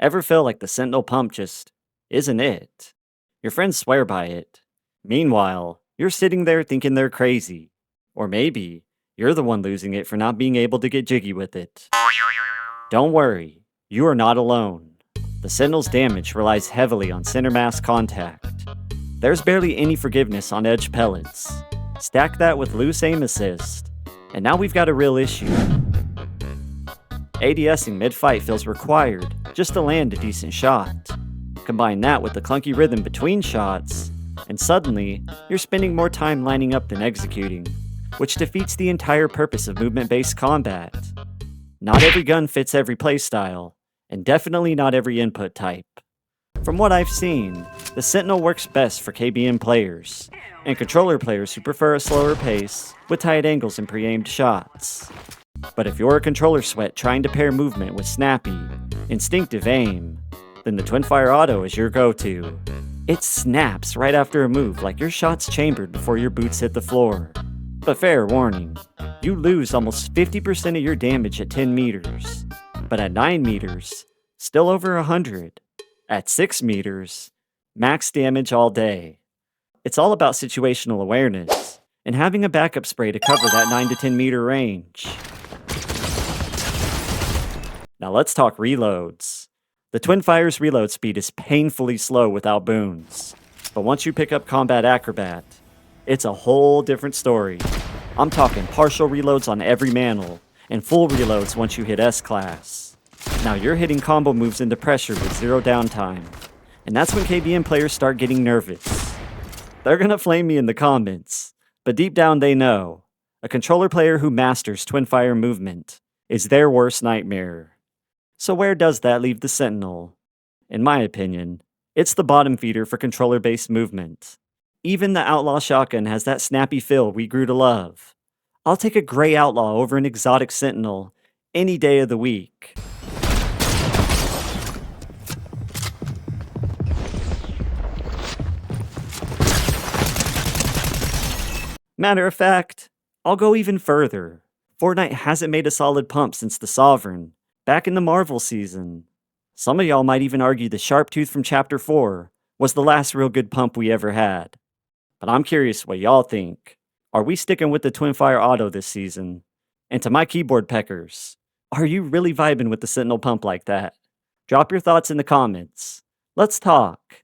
Ever feel like the Sentinel Pump just isn't it? Your friends swear by it. Meanwhile, you're sitting there thinking they're crazy. Or maybe you're the one losing it for not being able to get jiggy with it. Don't worry, you are not alone. The Sentinel's damage relies heavily on center mass contact. There's barely any forgiveness on edge pellets. Stack that with loose aim assist, and now we've got a real issue. ADSing mid-fight feels required just to land a decent shot. Combine that with the clunky rhythm between shots, and suddenly, you're spending more time lining up than executing, which defeats the entire purpose of movement-based combat. Not every gun fits every playstyle, and definitely not every input type. From what I've seen, the Sentinel works best for KBM players, and controller players who prefer a slower pace with tight angles and pre-aimed shots. But if you're a controller sweat trying to pair movement with snappy, instinctive aim, then the Twinfire Auto is your go-to. It snaps right after a move like your shot's chambered before your boots hit the floor. But fair warning, you lose almost 50% of your damage at 10 meters. But at 9 meters, still over 100. At 6 meters, max damage all day. It's all about situational awareness, and having a backup spray to cover that 9 to 10 meter range. Now let's talk reloads. The Twinfire's reload speed is painfully slow without boons, but once you pick up Combat Acrobat, it's a whole different story. I'm talking partial reloads on every mantle, and full reloads once you hit S-Class. Now you're hitting combo moves into pressure with zero downtime, and that's when KBM players start getting nervous. They're gonna flame me in the comments, but deep down they know, a controller player who masters Twinfire movement is their worst nightmare. So where does that leave the Sentinel? In my opinion, it's the bottom feeder for controller-based movement. Even the Outlaw shotgun has that snappy feel we grew to love. I'll take a gray Outlaw over an exotic Sentinel any day of the week. Matter of fact, I'll go even further. Fortnite hasn't made a solid pump since the Sovereign, back in the Marvel season. Some of y'all might even argue the Sharp Tooth from Chapter 4 was the last real good pump we ever had. But I'm curious what y'all think. Are we sticking with the Twinfire Auto this season? And to my keyboard peckers, are you really vibing with the Sentinel Pump like that? Drop your thoughts in the comments. Let's talk.